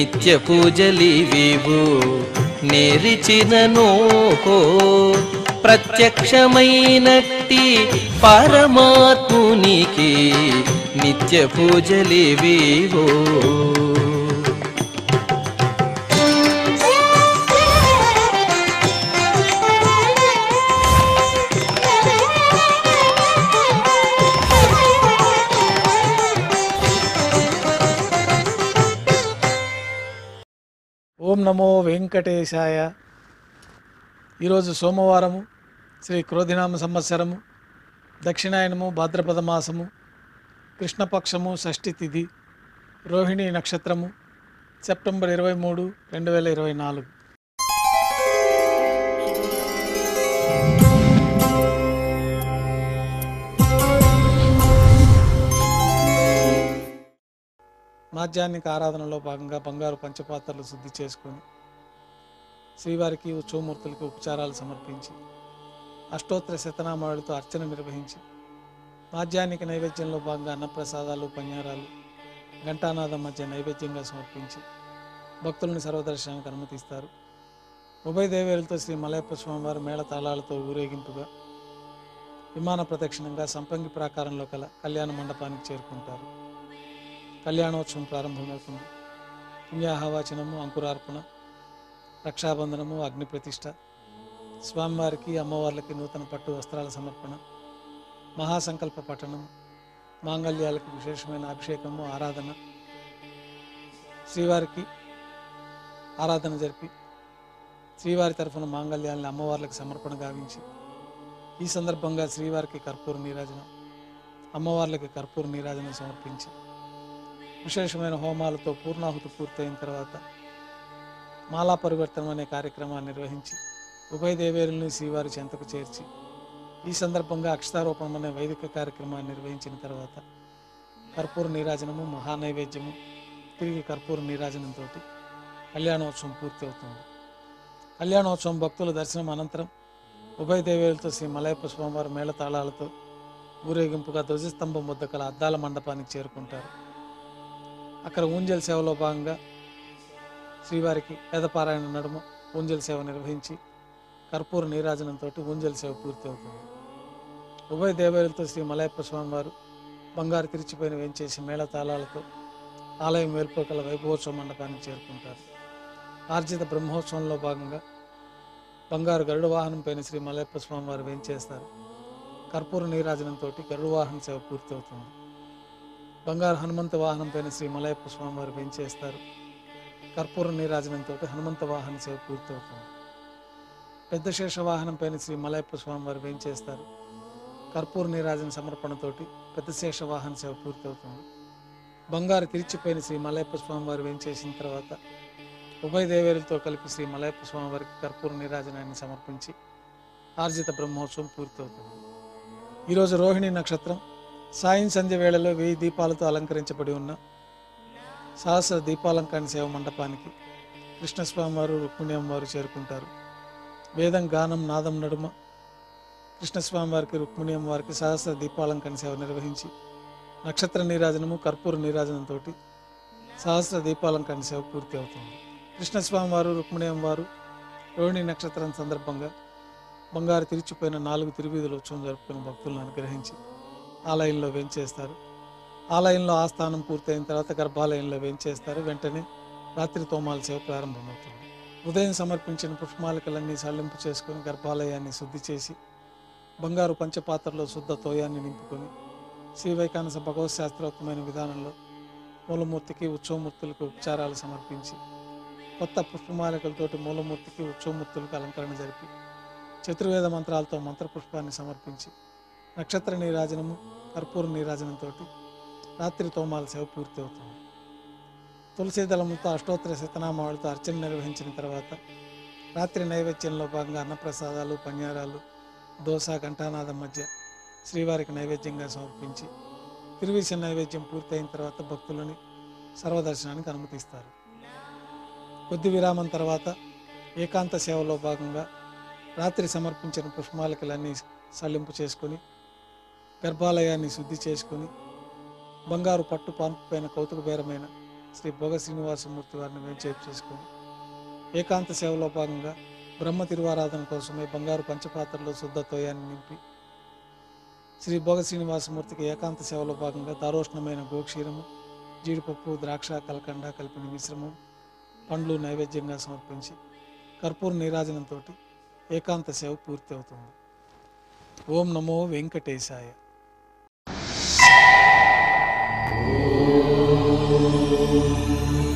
నిత్య పూజలివివు నేరిచిననో ప్రత్యక్షమైనట్టి పరమాత్మునికి నిత్య పూజలివివో. ఓం నమో వెంకటేశాయ. ఈరోజు సోమవారము, శ్రీ క్రోధినామ సంవత్సరము, దక్షిణాయనము, భాద్రపద మాసము, కృష్ణపక్షము, షష్ఠి తిథి, రోహిణి నక్షత్రము, సెప్టెంబర్ 23, 2024. మాధ్యాహ్నిక ఆరాధనలో భాగంగా బంగారు పంచపాత్రలు శుద్ధి చేసుకొని శ్రీవారికి ఉత్సవమూర్తులకి ఉపచారాలు సమర్పించి అష్టోత్తర శతనామాలతో అర్చన నిర్వహించి మాధ్యాహ్నిక నైవేద్యంలో భాగంగా అన్నప్రసాదాలు, పన్యారాలు ఘంటానాదం మధ్య నైవేద్యంగా సమర్పించి భక్తులను సర్వదర్శనానికి అనుమతిస్తారు. ఉభయ దేవేరులతో శ్రీ మలయప్ప స్వామివారి మేళ తాళాలతో ఊరేగింపుగా విమాన ప్రదక్షిణంగా సంపంగి ప్రాకారంలో కల కళ్యాణ మండపానికి చేరుకుంటారు. కళ్యాణోత్సవం ప్రారంభమవుతుంది. పుణ్యాహవాచనము, అంకురార్పణ, రక్షాబంధనము, అగ్ని ప్రతిష్ఠ, స్వామివారికి అమ్మవార్లకి నూతన పట్టు వస్త్రాల సమర్పణ, మహాసంకల్ప పఠనం, మాంగళ్యాలకు విశేషమైన అభిషేకము, ఆరాధన, శ్రీవారికి ఆరాధన జరిపి శ్రీవారి తరఫున మాంగళ్యాలని అమ్మవార్లకు సమర్పణ గావించి ఈ సందర్భంగా శ్రీవారికి కర్పూర నీరాజనం, అమ్మవార్లకి కర్పూర నీరాజనం సమర్పించి విశేషమైన హోమాలతో పూర్ణాహుతి పూర్తయిన తర్వాత మాలా పరివర్తనం అనే కార్యక్రమాన్ని నిర్వహించి ఉభయ దేవేరుల్ని శ్రీవారి చెంతకు చేర్చి ఈ సందర్భంగా అక్షతారోపణం అనే వైదిక కార్యక్రమాన్ని నిర్వహించిన తర్వాత కర్పూర నీరాజనము, మహానైవేద్యము, తిరిగి కర్పూర నీరాజనంతో కళ్యాణోత్సవం పూర్తి అవుతుంది. కళ్యాణోత్సవం భక్తుల దర్శనం అనంతరం ఉభయ దేవేరులతో శ్రీ మలయప్ప స్వామివారి మేళ తాళాలతో ఊరేగింపుగా ధ్వజస్తంభం వద్ద కల అద్దాల మండపానికి చేరుకుంటారు. అక్కడ ఊంజల్ సేవలో భాగంగా శ్రీవారికి వేదపారాయణ నడుమ ఊంజల్ సేవ నిర్వహించి కర్పూర నీరాజనంతో ఊంజల్ సేవ పూర్తి అవుతుంది. ఉభయ దేవేరులతో శ్రీ మలయప్ప స్వామివారు బంగారు తిరిచిపోయిన వేంచేసి మేళ తాళాలతో ఆలయం వేల్పుకల వైభవోత్సవ మండపానికి చేరుకుంటారు. ఆర్జిత బ్రహ్మోత్సవంలో భాగంగా బంగారు గరుడ వాహనం పైన శ్రీ మలయప్ప స్వామివారు వేంచేస్తారు. కర్పూర నీరాజనంతో గరుడ వాహన సేవ పూర్తి అవుతుంది. బంగారు హనుమంత వాహనం పైన శ్రీ మలయప్ప స్వామివారు వేంచేస్తారు. కర్పూర నీరాజనంతో హనుమంత వాహన సేవ పూర్తి అవుతుంది. పెద్ద శేష వాహనం పైన శ్రీ మలయప్ప స్వామివారు వేంచేస్తారు. కర్పూర నీరాజన సమర్పణతోటి పెద్ద శేష వాహన సేవ పూర్తి అవుతుంది. బంగారు తిరిచిపోయిన శ్రీ మలయప్ప స్వామివారు వేంచేసిన తర్వాత ఉభయ దేవేరులతో కలిపి శ్రీ మలయప్ప స్వామివారికి కర్పూర నీరాజనాన్ని సమర్పించి ఆర్జిత బ్రహ్మోత్సవం పూర్తి అవుతుంది. ఈరోజు రోహిణి నక్షత్రం. సాయం సంధ్య వేళలో 1000 దీపాలతో అలంకరించబడి ఉన్న సహస్ర దీపాలంకరణ సేవ మండపానికి కృష్ణస్వామివారు, రుక్మిణి అమ్మవారు చేరుకుంటారు. వేదం, గానం, నాదం నడుమ కృష్ణస్వామివారికి, రుక్మిణి అమ్మవారికి సహస్ర దీపాలంకరణ సేవ నిర్వహించి నక్షత్ర నీరాజనము, కర్పూర నీరాజనంతో సహస్ర దీపాలంకరణ సేవ పూర్తి అవుతుంది. కృష్ణస్వామివారు, రుక్మిణి అమ్మవారు రోహిణి నక్షత్రం సందర్భంగా బంగారు తిరిచిపోయిన 4 తిరువీధుల ఉత్సవం జరుపుకుని భక్తులను అనుగ్రహించి ఆలయంలో వేంచేస్తారు. ఆలయంలో ఆస్థానం పూర్తయిన తర్వాత గర్భాలయంలో వేంచేస్తారు. వెంటనే రాత్రి తోమాల సేవ ప్రారంభమవుతుంది. ఉదయం సమర్పించిన పుష్పమాలికలన్నీ సల్లింపు చేసుకొని గర్భాలయాన్ని శుద్ధి చేసి బంగారు పంచపాత్రలో శుద్ధ తోయాన్ని నింపుకొని శ్రీ వైకానస భగవత్ శాస్త్రోక్తమైన విధానంలో మూలమూర్తికి, ఉత్సవమూర్తులకు ఉపచారాలు సమర్పించి కొత్త పుష్పమాలికలతోటి మూలమూర్తికి, ఉత్సవమూర్తులకు అలంకరణ జరిపి చతుర్వేద మంత్రాలతో మంత్రపుష్పాన్ని సమర్పించి నక్షత్ర నీరాజనము, కర్పూర నీరాజనంతో రాత్రి తోమాల సేవ పూర్తి అవుతుంది. తులసి దళములతో అష్టోత్తర శతనామాలతో అర్చన నిర్వహించిన తర్వాత రాత్రి నైవేద్యంలో భాగంగా అన్నప్రసాదాలు, పన్యారాలు, దోస, ఘంటానాదం మధ్య శ్రీవారికి నైవేద్యంగా సమర్పించి తిరువిసిన నైవేద్యం పూర్తయిన తర్వాత భక్తులని సర్వదర్శనానికి అనుమతిస్తారు. కొద్ది విరామం తర్వాత ఏకాంత సేవలో భాగంగా రాత్రి సమర్పించిన పుష్పమాలికలన్నీ సల్లింపు చేసుకొని గర్భాలయాన్ని శుద్ధి చేసుకొని బంగారు పట్టు పాన్పు పైన కౌతుక బేరమైన శ్రీ భోగ శ్రీనివాసమూర్తి వారిని వేంచేపు చేసుకొని ఏకాంత సేవలో భాగంగా బ్రహ్మ తిరువారాధన కోసమే బంగారు పంచపాత్రలో శుద్ధ తోయాన్ని నింపి శ్రీ భోగ శ్రీనివాసమూర్తికి ఏకాంత సేవలో భాగంగా దారోష్ణమైన గోక్షీరము, జీడిపప్పు, ద్రాక్ష, కలకండ కలిపిన మిశ్రమం, పండ్లు నైవేద్యంగా సమర్పించి కర్పూర నీరాజనంతో ఏకాంత సేవ పూర్తి అవుతుంది. ఓం నమో వెంకటేశాయ. ఓం